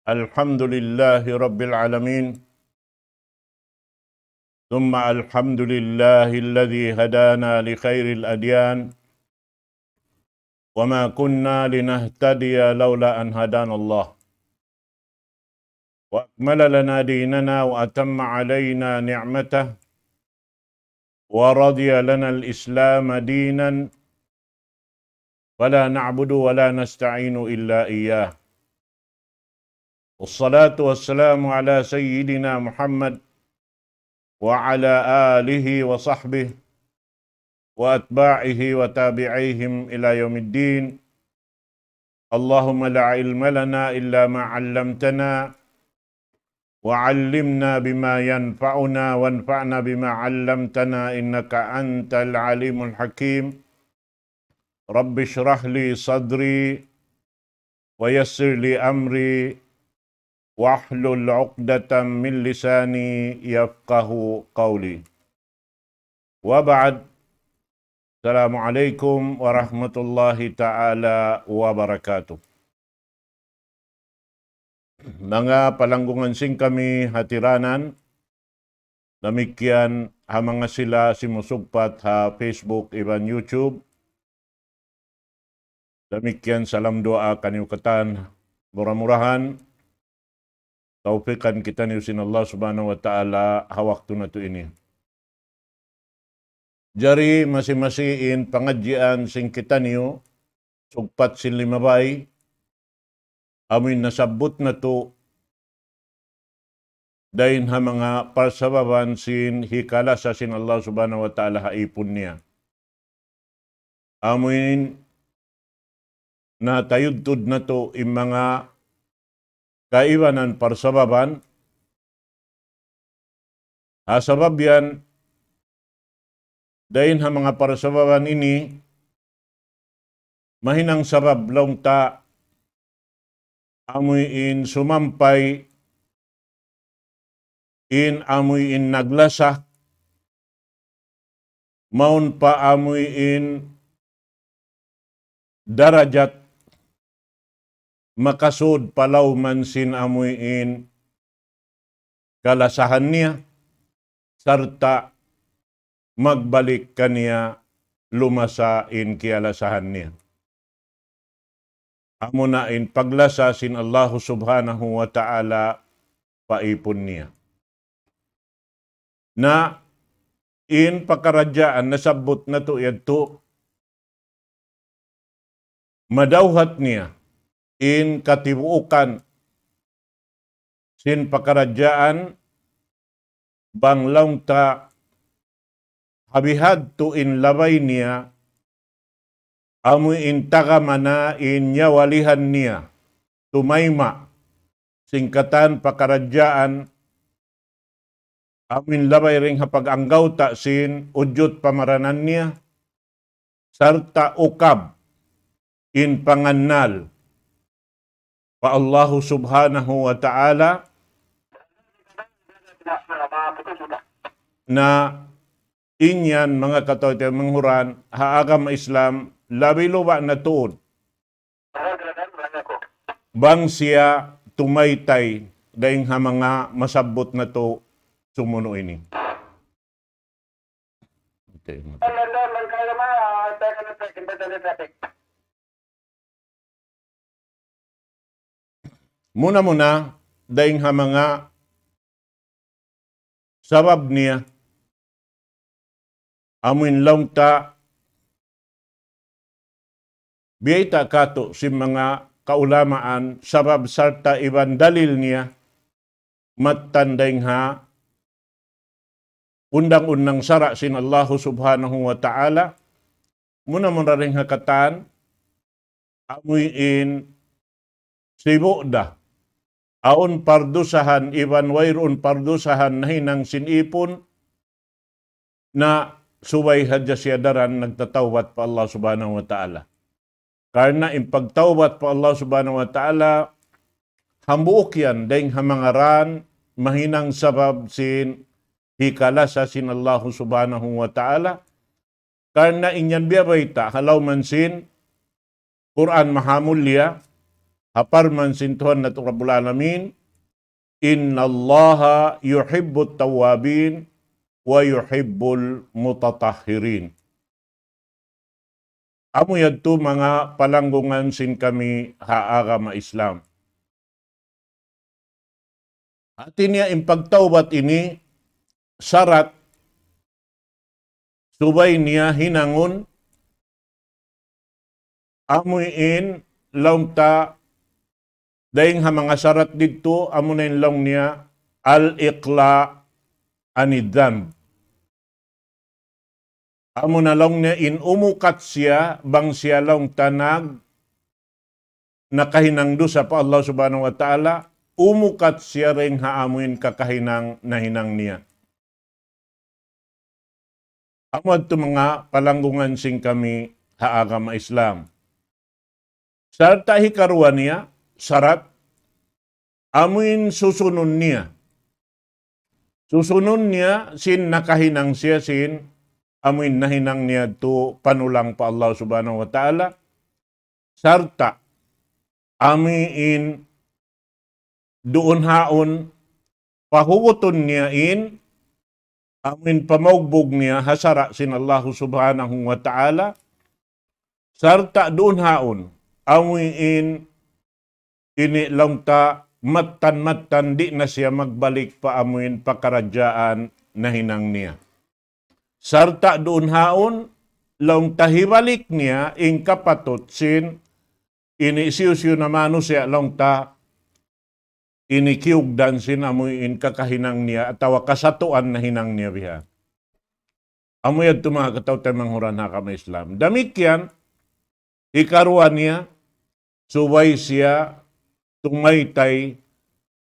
الحمد لله رب العالمين ثم الحمد لله الذي هدانا لخير الأديان وما كنا لنهتدي لولا أن هدانا الله وأكمل لنا ديننا وأتم علينا نعمته ورضي لنا الإسلام دينا فلا نعبد ولا نستعين إلا إياه والصلاة والسلام على سيدنا محمد وعلى آله وصحبه وأتباعه وتابعيهم إلى يوم الدين. اللهم لا علم لنا إلا ما علمتنا وعلمنا بما ينفعنا وانفعنا بما علمتنا إنك أنت العليم الحكيم. رب اشرح لي صدري ويسر لي أمري واحلل عقدة من لساني يفقه قولي. وبعد. Assalamualaikum warahmatullahi ta'ala wabarakatuh. Mga palanggungan sing kami hatiranan, demikian hamanga sila simusugpat ha Facebook iban YouTube. Demikian salam doa kaniukatan murah-murahan. Taufikan kita ni usin Allah subhanahu wa ta'ala hawaktu na to ini. Jari masing-masing pengajian sing kita niyo, sugpat sin limabay, amin nasabot na to, dahin ha mga parsababan sin hikala sa sin Allah subhanahu wa ta'ala haipon niya. Amin na tayudtod na to yung mga kaiwanan parsababan, sabab yan, dahin ha mga parsababan ini, mahinang sabab lang ta, amoy in sumampay, amoy in naglasa, maun pa amoy in darajat, makasud palaw man sin amoy in kalasahan niya, sarta magbalik kaniya lumasa in kialasahan niya. Amo na in paglasa sin Allah subhanahu wa ta'ala paipon niya. Na in pakaradyaan nasabot na to yadto, madawhat niya in katibuukan sin pakaradyaan banglaw ta habihad to in labay niya amoy in tagamana in nyawalihan niya tumayma singkatan pakaradyaan amin labay ring hapag-anggaw ta sin udyot pamaranan niya sarta ukab in pangannal pa Allahu subhanahu wa ta'ala na inyan mga katote menghuran haagam Islam labi luba na tuod bang siya tumaytay daing ha mga masabot na to sumuno ini. Okay. Muna daing ha mga sabab niya amin lang ta biyayta kato si mga kaulamaan sabab sarta iban dalil niya matandang ha undang-undang sara sin Allah subhanahu wa ta'ala muna ring hakatan amoy in sibo da aon pardusahan iban wayron pardusahan na hinang sinipon na subay hadya siya daran nagtatawbat pa Allah subhanahu wa ta'ala. Karena impagtawbat pa Allah subhanahu wa ta'ala, hambuok yan dahing hamangaran, mahinang sabab sin hikalasa sin Allah subhanahu wa ta'ala. Karena inyan biyabay ta, halaw man sin, Quran mahamulya, Haparman sintuhan na Rabbul Alamin, Inna Allaha yuhibbut tawabin wa yuhibbul mutatahhirin. Amo yadto mga palanggungan sin kami haaga ma Islam. Atin niya impagtawbat ini syarat subay niya hinangon amuin laung ta dahing ha mga syarat dito amo na laung niya al-iqla anidam. Amo na laung niya in umukat siya bang siya laung tanag nakahinangdo sa pa Allah subhanahu wa ta'ala umukat siya ring haamuin kakahinang nahinang niya. Amad to mga palanggungan sing kami haaga ma Islam. Sa tahi karuan niya, syarat, amuin susunod niya. Susunod niya, sin nakahinang siya, sin amuin nahinang niya to panulang pa Allah subhanahu wa ta'ala. Sarta, amuin doon haon, pahuguton niya in, amin pamaugbog niya hasara sin Allah subhanahu wa ta'ala. Sarta doon haon, amuin ini lang ta matan di na siya magbalik pa amuin pakaradyaan na hinang niya. Sarta doon haon, lang tahibalik niya in kapatot sin ini siyo na mano siya lang ta inikiugdan sin amuin kakahinang niya at tawa kasatuan na hinang niya biha. Amuyad ito mga katawtay manghuran ha kama Islam. Damikyan, ikaruan niya, subay siya, tumaytay,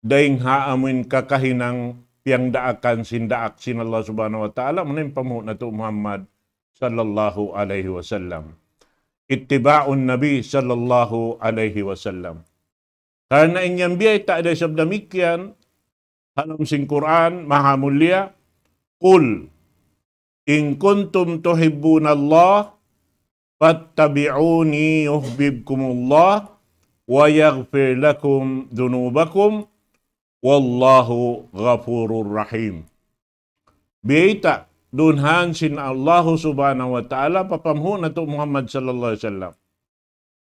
daing haamuin kakahinang piyang daakan sindaak sin Allah subhanahu wa ta'ala. Muna yung pamu na ito Muhammad sallallahu alaihi wasallam. Ittiba'un Nabi sallallahu alaihi wasallam. Karena inyang biyay ta ada sabda mikyan, halam sing Quran, maha mulia, Qul, in kuntum tuhibbuna Allah, fattabi'uni yuhbibkumullah, wa yaghfir lakum dunubakum, wallahu ghafurur rahim. Biyay ta, dunhan sin Allah subhanahu wa ta'ala, papamhu na to Muhammad sallallahu alaihi wasallam.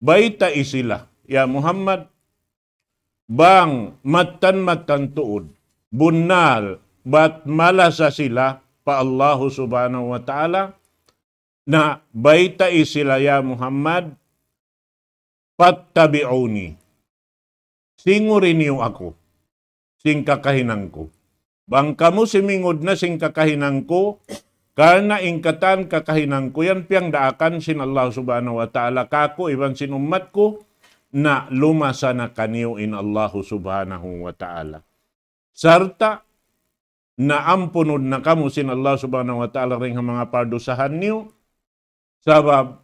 Bayta isila, ya Muhammad, bang matan tuod, bunal, bat malasa sila pa Allah subhanahu wa ta'ala, na baita isila ya Muhammad, pattabi'uni. Singurin niyo ako, sing kakahinang ko. Bang kamu simingod na sing kakahinang ko, karena ingkatan kakahinang ko, yan piyang daakan sin Allah subhanahu wa ta'ala, kako, iban sin umat ko, na lumasa na kaniyo in Allah subhanahu wa ta'ala. Sarta, na ampunod na kamo sin Allah subhanahu wa ta'ala ring mga pardusahan niyo, sabab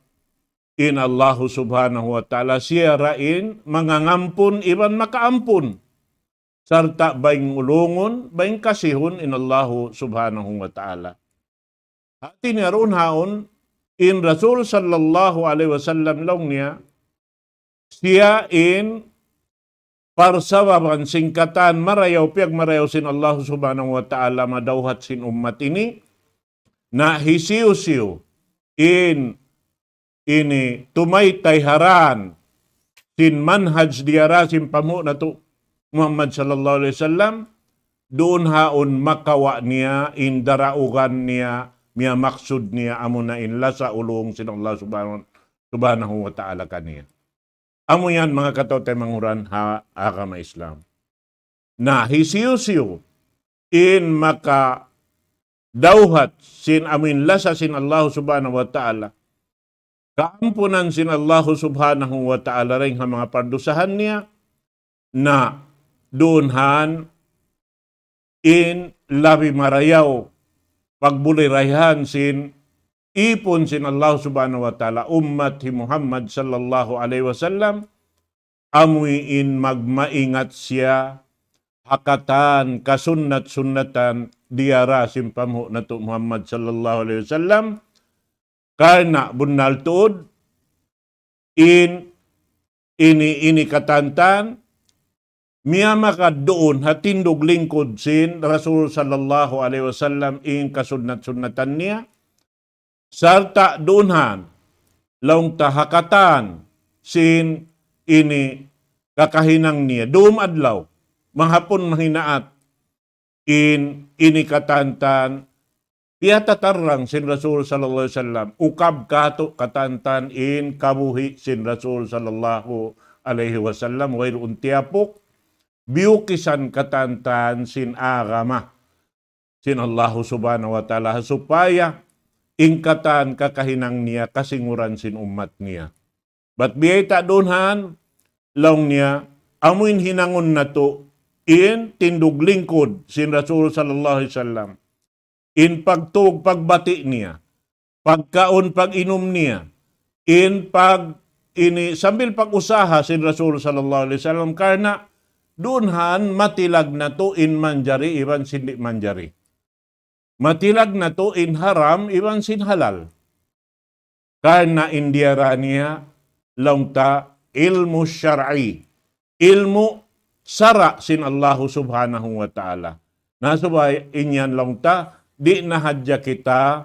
in Allah subhanahu wa ta'ala siya rain, mga ngampun, iban makaampun. Sarta, baing ulungon, baing kasihon in Allah subhanahu wa ta'ala. Hati niya roon haon, in Rasul sallallahu alaihi wasallam lang niya, siya in parsababan singkatan marayaw piyag marayaw sin Allah subhanahu wa ta'ala madawhat sin ummat ini na hisiyo-siyo in ini tumaytay haran sin manhaj diara sin pamu na to Muhammad sallallahu alaihi wasallam doon haon makawa niya in daraugan niya miya maksud niya amo na inla sa ulong sin Allah subhanahu wa ta'ala kaniya. Amo yan mga katawtay manghuran ha agama Islam. Na hisiyo-siyo in maka dawhat sin amin lasa sin Allah subhanahu wa ta'ala. Kaampunan sin Allah subhanahu wa ta'ala rin ha mga pardusahan niya na doonhan in labi marayaw pagbulirayan sin ipon sin Allah subhanahu wa ta'ala, ummat hi Muhammad sallallahu alaihi wasallam, amuin magmaingat siya, hakatan, kasunnat-sunnatan, diara simpamu na to Muhammad sallallahu alaihi wasallam, karena bunal tuod, in ini katantan, miya doon hatindog lingkod sin Rasul sallallahu alaihi wasallam in kasunat-sunatan niya, sarta doonhan, laong tahakatan sin ini kakahinang niya, doom adlaw, mahapon mahinaat, ini katantan, piyatatarang sin Rasul sallallahu alaihi wasallam, ukab kato katantan in kabuhi sin Rasul sallallahu alaihi wasallam, wail untiapok, biukisan katantan sin agama, sin Allah subhanahu wa ta'ala, supaya ingkatan kakahinang niya kasinguran sin umat niya. But biyay ta doonhan, laong niya, amuin hinangon na to, in tindog lingkod sin Rasul sallallahu alaihi wasallam, in pagtug pagbati niya, pagkaon pag-inom niya, in sambil pag-usaha sin Rasul sallallahu alaihi wasallam, karena doonhan matilag na to in manjari iban sindi manjari. Matilag na to in haram iban sin halal. Karena indiyara niya laungta ilmu syar'i, ilmu sara sin Allah subhanahu wa ta'ala. Nasubay inyan laungta, di na hadya kita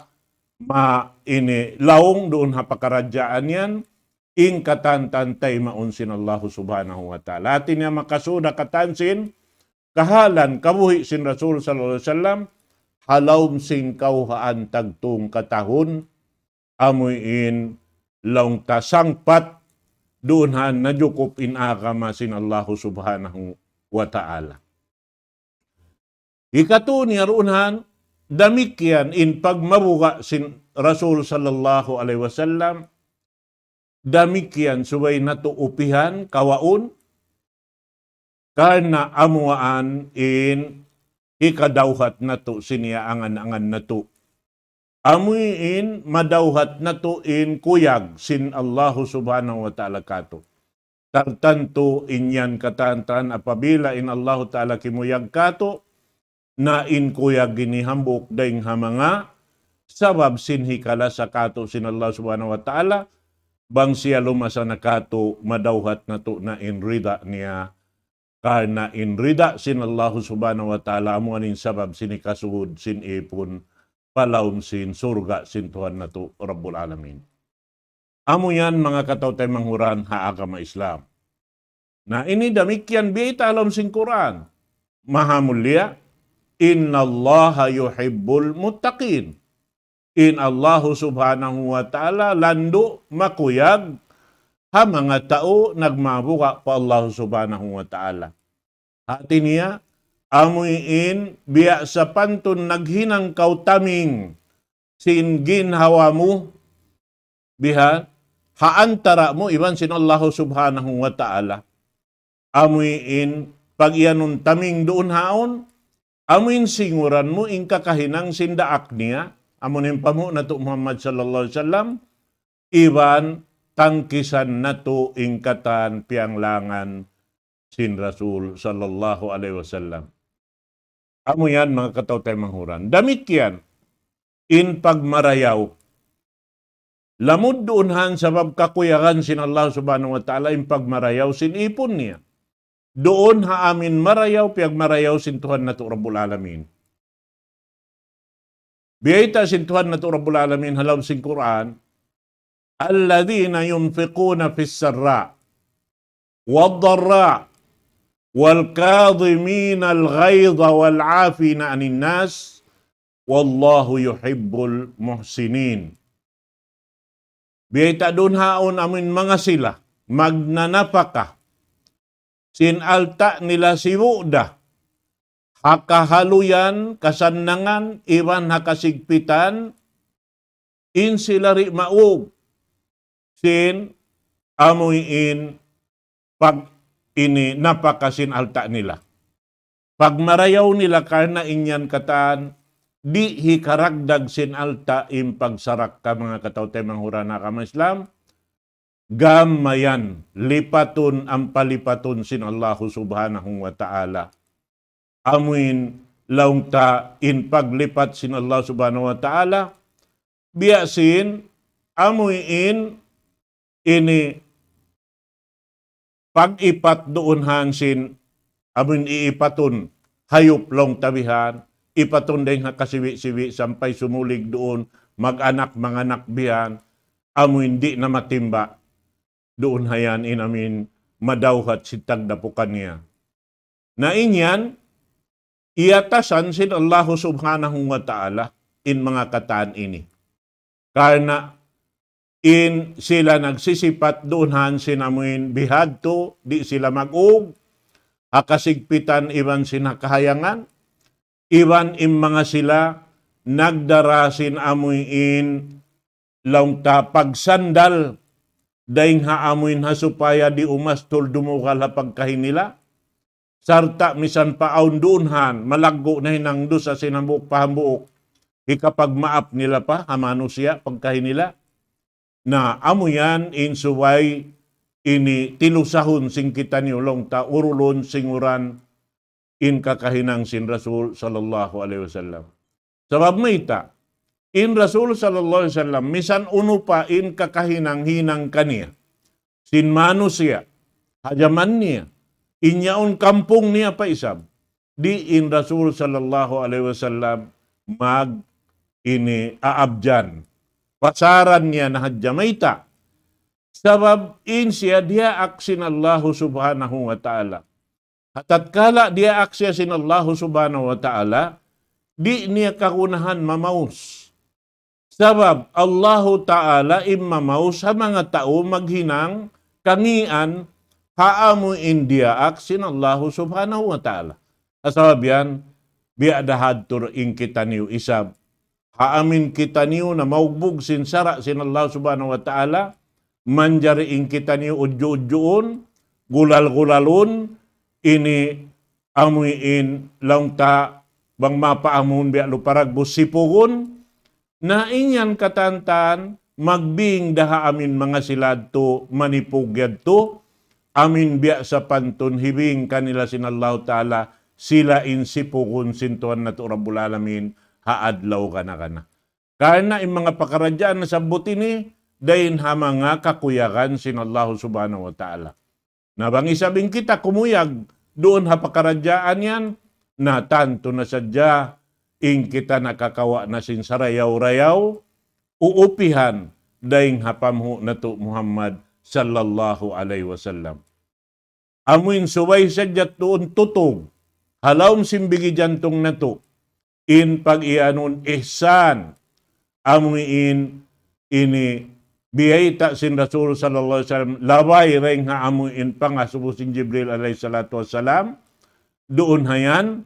laong doon hapakaradyaan yan, in katantantay maun sin Allah subhanahu wa ta'ala. Atin niya makasuda katansin, kahalan kabuhi sin Rasul sallallahu alaihi wasallam, halawm sing kauhaan tagtung katahon, amuin laong tasangpat, doonhan najukup in agama sin Allah subhanahu wa ta'ala. Ikatu niya roonhan, damikyan in pagmabuga sin Rasul sallallahu alaihi wasallam, damikyan subay natuupihan kawaon, karena amuaan in ikadawhat na to siniya angan-angan na to. Amuin madawhat na to in kuyag sin Allah subhanahu wa ta'ala kato. Tartanto inyan katantan apabila in Allah ta'ala kimuyag kato, na in kuyag ginihambok daing hamanga, sabab sinhikala sa kato sin Allah subhanahu wa ta'ala, bang siya lumasa na kato madawhat na to na in rida niya, karena in rida sin Allah subhanahu wa ta'ala, amuanin sabab sinikasuhod sin ipon, palawm sin surga sin Tuhan na to Rabbul Alamin. Amo yan mga katawtay manghuran haagama Islam. Na ini damikyan biyita alam sin Quran. Mahamulya, inna Allah yuhibbul muttaqin. In Allah subhanahu wa ta'ala lando makuyag ha mga tao nagmabuka pa Allah subhanahu wa ta'ala. Hati niya, amuin biya sa pantun naghinang kautaming sin ginhawa mo biha haantara mo iban sin Allah subhanahu wa ta'ala. Amuin pag iyanun taming doon haon, amuin singuran mo in kakahinang sindaak niya, amunin pa mo na to Muhammad sallallahu alaihi wasallam, iban tangkisan na to ingkatan pianglangan sin Rasul sallallahu alaihi wasallam. Amo yan mga katawtay manghuran. Damit yan, in pagmarayaw. Lamod doonhan sabab kakuyagan sin Allah subhanahu wa ta'ala in pagmarayaw sin ipon niya. Doon ha amin marayaw, piyagmarayaw sin Tuhan na to Rabbul Alamin. Biyayta sin Tuhan na to Rabbul Alamin halaw sin Quran, alladhina yunfiquna fis sarra wad-dharra وَالْكَاظِمِينَ الْغَيْظَ وَالْعَافِينَ عَنِ النَّاسِ وَاللَّهُ يُحِبُّ الْمُحْسِنِينَ. Biyayta doon haon amin mga sila, magnanapaka, sinalta nila si Wuda, hakahaluyan, kasannangan, iwan hakasigpitan, in sila ri maug, sin amuin pag ini napakasin alta nila. Pag marayaw nila karna inyan katan, di hikaragdag sin alta im pagsarak ka mga katawtay manghurana ka mga Islam, gamayan, lipaton ang palipaton sin Allah subhanahu wa ta'ala. Amuin laungta in paglipat sin Allah subhanahu wa ta'ala, biyasin, amuin ini pag-ipat doon hansin, amin iipaton, hayop long tabihan, ipaton din nga kasiwi-siwi, sampay sumulig doon, mag-anak, mga nakbihan, amin di na matimba, doon hayan inamin madawhat si tagdapukan niya. Na inyan, iatasan sin Allah subhanahu wa ta'ala in mga kataan ini. Karena in sila nagsisipat doon hansin amin bihadto, di sila mag-ug, akasigpitan iban sinakahayangan, iban im mga sila nagdarasin amuin launta pagsandal daing haamuin ha supaya di umastol dumukal ha pagkahinila. Sarta misan paaun doonhan, malaggo na hinangdo sa sinambuk pahambuok. Ikapag maap nila pa, hamano siya pagkahinila. Na amo yan insuway ini tilusahon sing kita niulong ta urulon singuran in kakahinang sin Rasul sallallahu alaihi wasallam. Sabab maita, in Rasul sallallahu alaihi wasallam misan uno pa in kakahinang hinang kaniya. Sin manusia, hajaman niya, inyaon kampung niya pa isab. Di in Rasul sallallahu alaihi wasallam mag ini aabjan. Pasaran niya na hadjamaita. Sabab in siya dia aksin Allah subhanahu wa ta'ala. Hatatkala dia aksya sin Allah subhanahu wa ta'ala, di niya kakunahan mamaus. Sabab Allah ta'ala imamaus sa mga tao maghinang kangian haamu india aksin Allah subhanahu wa ta'ala. Asabab yan, biadahad tur in kita niyo isab. Haamin kita niyo na maugbog sin sara sin Allah subhanahu wa ta'ala, manjari in kita niyo udyo-udyoon, gulal-gulalon, ini amuin launta bang mapaamun biya luparag busipugon, na inyan katantan, magbing daha amin mga silad to, manipugyad to, amin biya sa pantun, hibing kanila sin Allah ta'ala, sila insipugon sintuan na to Rabbul Alamin, haadlaw ka na. Karena yung mga pakaradyaan na sabot ini, dahin ha mga kakuyagan sin Allah subhanahu wa ta'ala. Nabang isabing kita kumuyag, doon ha pakaradyaan yan, na tanto na sadya, in kita nakakawa na sin sarayaw-rayaw, uupihan, dahin hapamhu na to Muhammad sallallahu alaihi wasallam. Amuin suway sadyat doon tutog, halawm simbigi jantong na to, in pag-ianon ihsan, amuin ini biyayta sin Rasul sallallahu alaihi wasallam, labay ring nga amuin pangasubo sin Jibril alaihi salatu wassalam, doon hayan,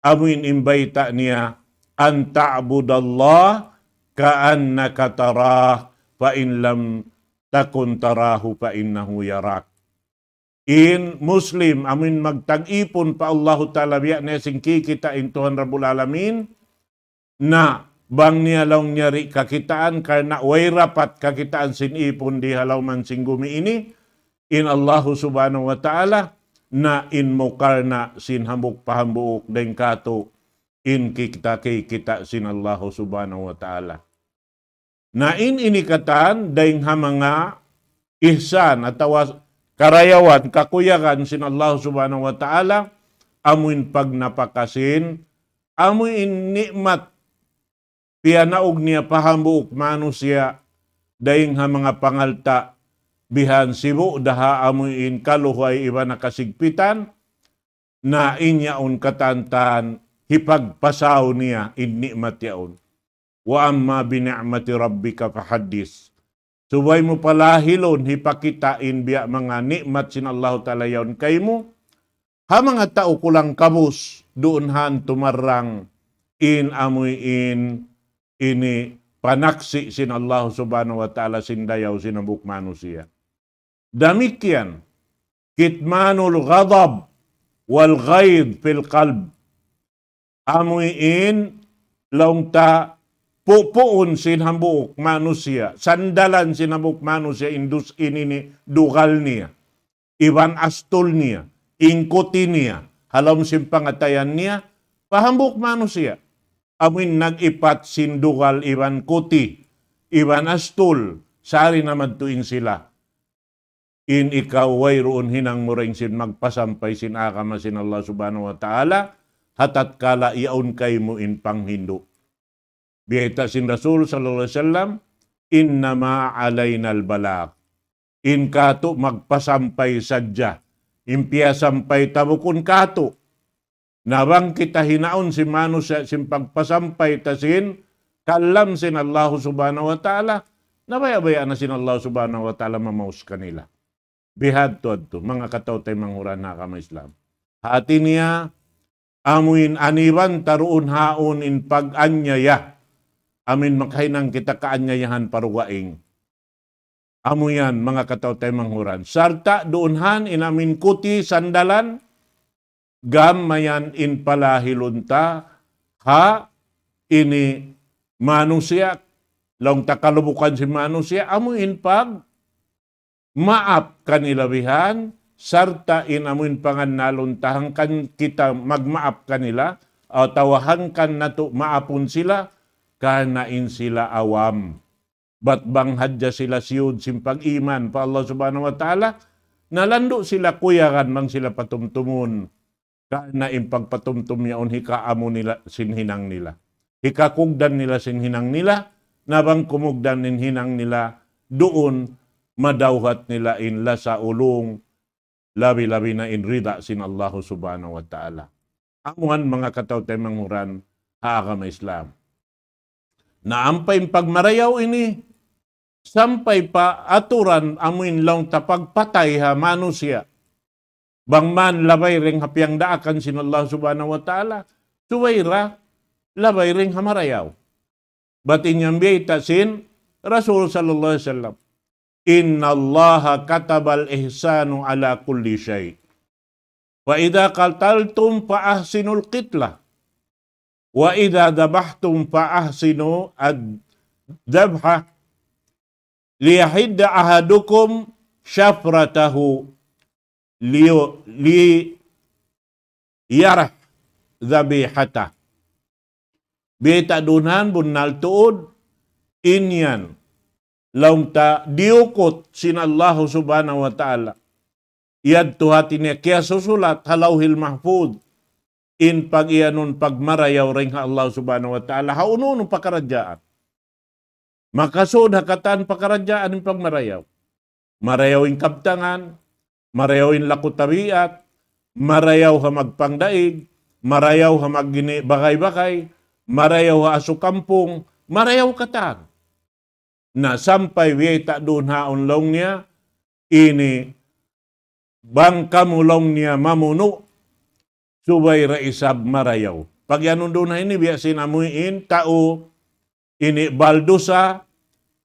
amuin imbayta niya, an ta'budallah ka'annaka tarah, fa in lam takun tarahu fa innahu yarak. In Muslim, amin magtag-ipon pa Allah Ta'ala biya na singki kita in Tuhan Rabbul Alamin, na bang niya lang nyari kakitaan karena way rapat kakitaan sin ipon di halaw man singgumi ini, in Allah Subhanahu wa Ta'ala, na in mukarna sin hambuk pahambuok den kato, in kita sin Allah Subhanahu wa Ta'ala. Na in inikatan dahing mga ihsan atawa karayawan, kakuyagan sin Allah subhanahu wa ta'ala, amuin pag napakasin, amuin nikmat, piyanaog niya pahambuok manusia, dahing ha mga pangalta, bihan sibu, daha amuin kaluhay iba nakasigpitan, na inyaon katantan, hipagpasaw niya, in nikmat yaon. Wa amma bini'mati rabbika fahaddis. Subay mo pala hilon, hipakitain biya mga nikmat sin Allah ta'ala yaon kay mo. Ha mga tao kulang kabus, doon han tumarang in amoy in ini panaksi sin Allah subhanahu wa ta'ala sin dayaw sinabuk manusia. Damikyan, kitmanul ghadab wal ghaid fil qalb. Amoy in laungta pupuon sin hambuk manusia, sandalan sin hambuk manusia indus ini dugal niya, iban astol niya, ingkuti niya, halam sin pangatayan niya, pahambuk manusia. Amin nag-ipat sin dugal iban kuti, iban astol, sari naman tuin sila. in ikaw way roon hinang mo ring sin magpasampay sin akama sin Allah subhanahu wa ta'ala, hatat kala iaon kay mo in panghindo. Biyeta sin Rasul sallallahu alaihi wasallam, innama alaynal balak. In kato magpasampay sadya, impia sampay tabukon kato. Nabang kita hinaon si manusya sin pagpasampay tasin, kalam sin Allah subhanahu wa ta'ala, nabaya-baya na sin Allah subhanahu wa ta'ala mamaus kanila. Bihad to mga katawtay manghuran na kama Islam. Hati niya, amuin aniban taruon haon in pag-anyaya. Amin makahinang kita kaanyayahan paruwaing. Amuyan mga katawtay manghuran. Sarta doonhan in amin kuti sandalan, gamayan in palahilunta, ha ini manusia, long takalubukan si manusia, amuin pag maap kanilabihan, sarta inamuin pangan naluntahang kan kita magmaap kanila, o tawahan kan nato maapon sila, kanain sila awam. Bat bang hadya sila siyud simpag iman pa Allah subhanahu wa ta'ala, nalando sila kuyakan bang sila patumtumun, kanain pagpatumtum yaon hikaamo nila sinhinang nila. Hikakugdan nila sinhinang nila, nabang kumugdan nin hinang nila, doon madawhat nila inla sa ulong, labi-labi na inrida sin Allah subhanahu wa ta'ala. Amuhan mga katawtay manghuran, haagama Islam. Naampay pagmarayaw ini, sampay pa aturan amuin lang tapagpatay ha manusia. Bangman labay ring hapiang daakan sin Allah subhanahu wa ta'ala, suwayra labay ring hamarayaw. Batin niyang biyita sin Rasul sallallahu alaihi wasallam, inna allaha katabal ihsanu ala kulli shay. Wa idha qataltum fa ahsinul qitla. Wa idha dabahtum fa ahsinu ad-dabha. Liyahidda ahadukum syafratahu li yarah dhabihata. Bita dunhan bunnal tuod inyan laung ta diukot sin Allah subhanahu wa ta'ala. Iyad tuhati niya kaya susulat halawhil mahfud in pag-ianon pagmarayaw ring Allah subhanahu wa ta'ala. Haununong pakaradyaan. Makasod hakatan pakaradyaan in pagmarayaw. Marayaw in kabtangan, marayaw in lakutabiat, marayaw ha magpangdaig, marayaw ha maggini bakay-bakay, marayaw ha asukampong, marayaw katan. Na sampay wiyeta doon haon long niya, ini bang kamulong niya mamuno, subay raisab marayaw. Pag yanon doon na ini, biya sinamuin, tao, ini baldusa,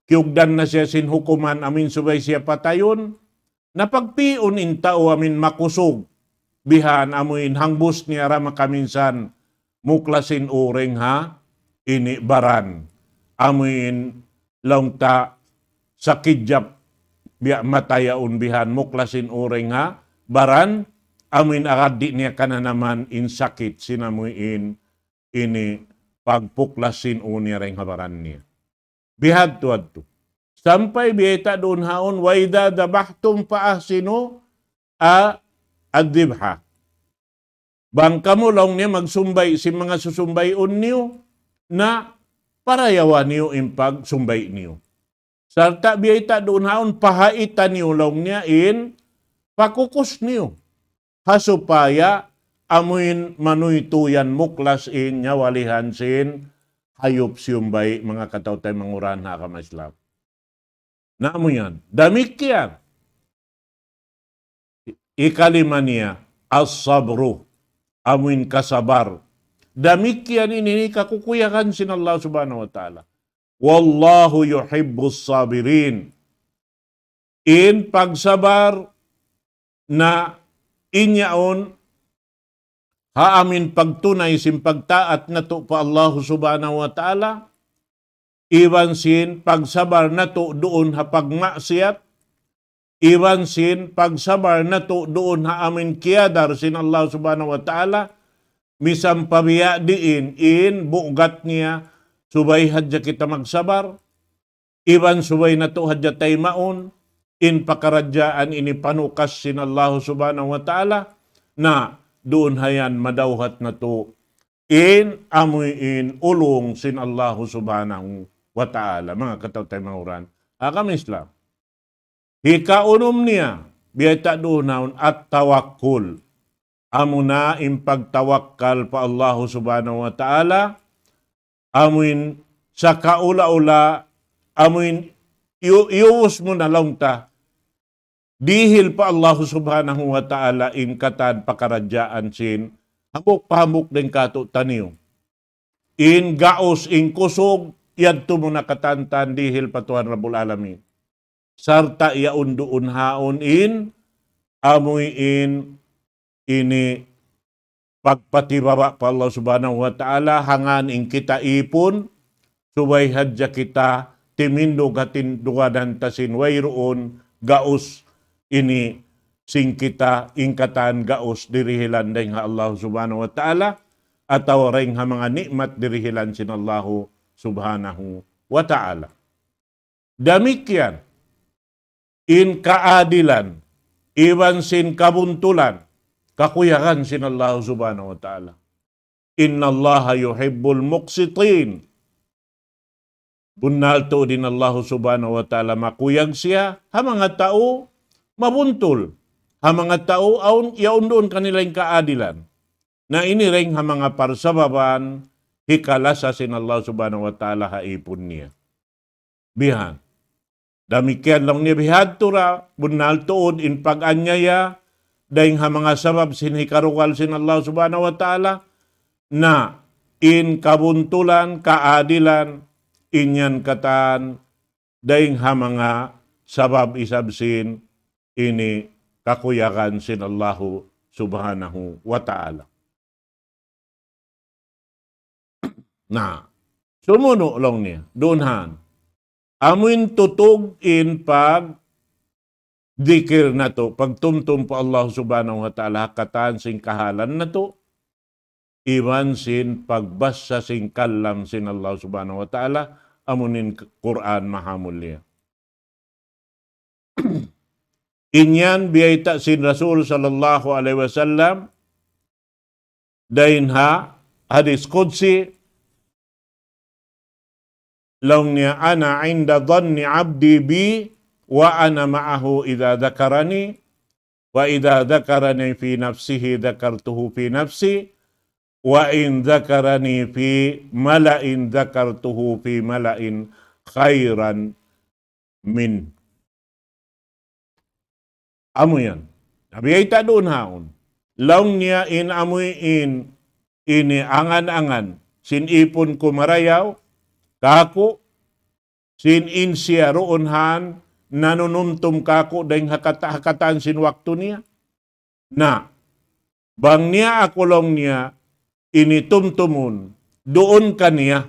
kiugdan na siya sin hukuman, amin subay siya patayon, napagpion in tao amin makusog, bihan amuin hangbus niya rama kaminsan, muklasin uring ha, ini baran, amuin laung ta sakidjap biya matayaon bihan muklasin uring ha, baran, amin agad di niya kananaman in sakit sinamuin ini pagpuklasin unya ring habaran niya. Bihad tuad to. Sampay biyeta doon haon, waida dabahtum paahsinu ad-dibha. Bang kamo lang niya magsumbay si mga susumbayon niyo na parayawan niyo impag sumbay niyo. Sarta biyeta doon haon, pahaitan niyo lang niya in pakukus niyo. Hasupaya amuin manuytuyan muklas in nyawalihan sin hayop siyumbay mga katawtay manguran na kama Islam. Namo yan. Damik yan. Ikalima niya, as-sabru. Amuin kasabar. Damik yan ini kakukuyakan sin Allah subhanahu wa ta'ala. Wallahu yuhibbus sabirin. In pagsabar na inyaon haamin pagtunay sin pagtaat na to pa Allah subhanahu wa ta'ala, iwan sin pagsabar na to doon ha pagmaksiyat, iwan sin pagsabar na to doon ha amin kiyadar sin Allah subhanahu wa ta'ala, misam pabiya diin in bugat niya, subay hadya kita magsabar, iwan subay na to hadya tay maon, in pakaradyaan ini panukas sin Allah subhanahu wa ta'ala na doon hayan madawhat na to in amoy in ulong sin Allah subhanahu wa ta'ala. Mga katawtay mga uran. Kami Islam. Hikaunom niya, biyata doon at tawakkul. Amo na impagtawakkal pa Allah subhanahu wa ta'ala. Amuin sa kaula-ula, amuin iuwas mo na lang ta. Dihil pa Allah subhanahu wa ta'ala in katan pakaradyaan sin. Hamok-pahamok din kato taniyo. In gaos, in kusog, yadto mo nakatantan dihil patuhan Rabbul Alamin. Sarta yaun doon haon in, amoy in, ini pagpatibaba pa Allah subhanahu wa ta'ala, hangan in kita ipon, subay hadya kita, timindog hatin duwadan tasin, wayroon, gaos, ini, sing kita, ingkatan gaos, dirihilan din ha Allah subhanahu wa ta'ala, ataw rin ha mga nikmat dirihilan sin Allah subhanahu wa ta'ala. Damikyan, in kaadilan, iban sin kabuntulan, kakuyakan sin Allah subhanahu wa ta'ala. Inna Allah yuhibbul muqsitin. Bunalto din Allah subhanahu wa ta'ala makuyag siya, ha mga tao mabuntul. Ha mga tao yaon doon kanilang kaadilan. Na iniring ha mga parsababan, hikalasa sin Allah subhanahu wa ta'ala haipon niya. Bihan. Damikian lang niya bihadtura, bunaltood in pag-anyaya, dahil ha mga sabab sinhikarukal sin Allah subhanahu wa ta'ala, na in kabuntulan, kaadilan, inyan katan, dahil ha mga sabab isabsin, ini kakuyakan sin Allah subhanahu wa ta'ala. Na, sumuno lang niya, doonhan, amuin tutog in pag dikir na to, pagtumtum po Allah subhanahu wa ta'ala, katan sing kahalan na to, iwan sin pagbasa sing kalam sin Allah subhanahu wa ta'ala, amunin Quran mahamul niya. Inyan biyayta sin Rasul sallallahu alaihi wasallam, dahin ha, hadis Qudsi, laung niya, ana inda dhanni abdi bi, wa ana ma'ahu idha dhakarani, wa idha dhakarani fi nafsihi dhakartuhu fi nafsi, wa in dhakarani fi mala'in dhakartuhu fi mala'in khairan min. Amo yan. Nabiyay ta doon haon. Laung niya in amoy in, ini angan-angan, sinipon ko marayaw, kako, sin in siya roon han, nanununtum kako dahil hakatan sin waktu niya. Na, bang niya ako lang niya, initumtumun, doon ka niya,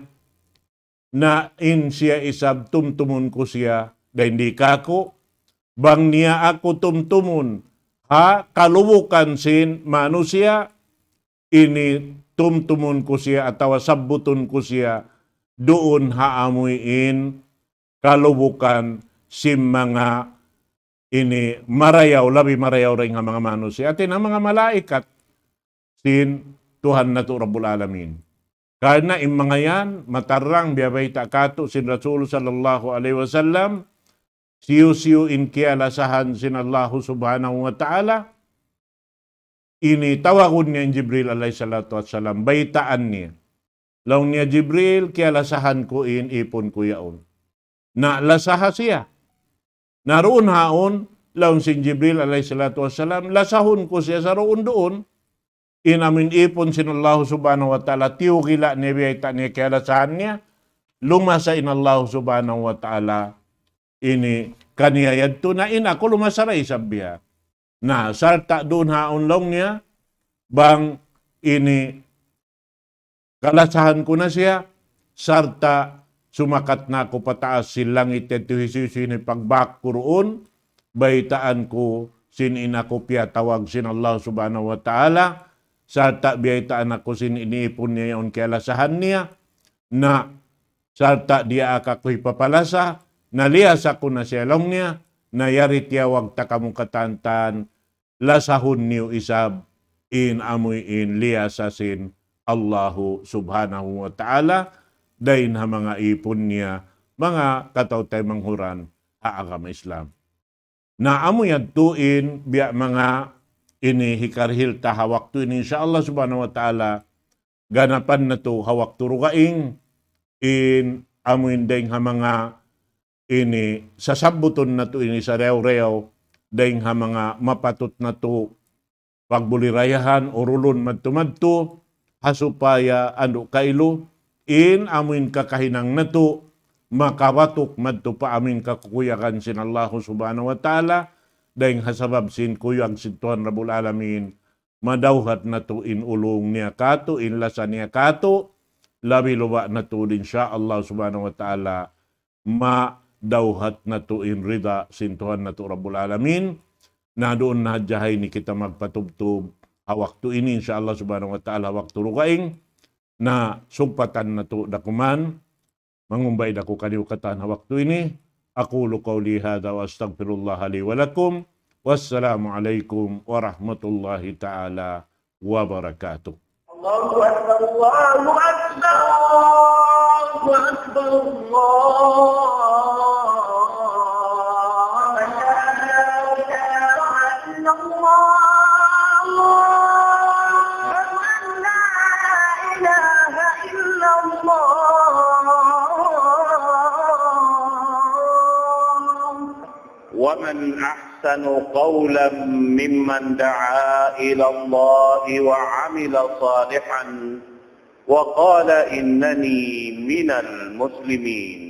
na in siya isab tumtumun ko siya, dahil hindi kako, bang niya ako tumtumun, ha, kalubukan sin manusia, ini tumtumun ko siya, atawa sabutun ko siya, doon haamuin, kalubukan, si mga ini marayaw, labi marayaw rin nga mga manusia. Atin ang mga malaikat, sin Tuhan na to Rabbul Alamin. Karena yung mga yan, matarang biyabay takato sin Rasul sallallahu alaihi wasallam, siyo-siyo in kialasahan sin Allah subhanahu wa ta'ala, ini tawagon niya in Jibril alaihi salatu wassalam, baitaan niya. Laung niya Jibril, kialasahan ko in ipon ko yaon. Na lasaha siya. Naroon haon, laung sin Jibril alayhi salatu wassalam, lasahon ko siya sa roon doon, inamin ipon sin Allah subhanahu wa ta'ala, tiyukila niya biyayta niya kialasahan niya, lumasa in Allah subhanahu wa ta'ala, ini kaniyayad to na in ako lumasaray sabiha. Na sarta doon haon lang niya, bang ini kalasahan ko na siya, sarta sumakat na ako pataas silangit at tuhisisi pagbakkuroon, baitaan ko sinin ako tawag sin Allah subhanahu wa ta'ala, sarta biyaitaan ako sin iniipon niya yung kialasahan niya, na sarta dia akakoy papalasa, naliyas ako na siya lang niya, na yarit yawag takamong katantan, lasahun niyo isab, in amoy in liyasasin Allahu subhanahu wa ta'ala, dahin ha mga ipon niya, mga katawtay manghuran, haagam Islam. Na amoy adtuin, biya mga inihikarhil ta hawak to ini, insyaAllah subhanahu wa ta'ala, ganapan na to hawak turugaing, in amoy dahin ha mga ini sasabuton na to ini sa rew-rew, dahin ha mga mapatot na to pagbulirayahan o rulon madto-madto, hasupaya ano kailo, in amin kakahinang na to, makawatok madto pa amin kakukuyakan sin Allah subhanahu wa ta'ala, dahin hasabab sin kuyang sintuhan Rabbul Alamin, madawhat na to in ulong niya kato, in lasa niya kato, labi luwa na to din siya Allah subhanahu wa ta'ala, madawhat na to in rida sintuhan na to Rabbul Alamin, na doon na jahay ni kita magpatubtub hawak to ini insyaAllah subhanahu wa ta'ala hawak to rugaing na sugpatan na to dakuman mangumbay dako kaliwkatan hawak to ini. Aqulu qawli hadha wa astaghfirullah li wa lakum. Wassalamu alaikum warahmatullahi ta'ala wabarakatuh. Allahu Akbar, Allahu Akbar, Allahu Akbar, Allah. ومن أحسن قولا ممن دعا إلى الله وعمل صالحا وقال إنني من المسلمين.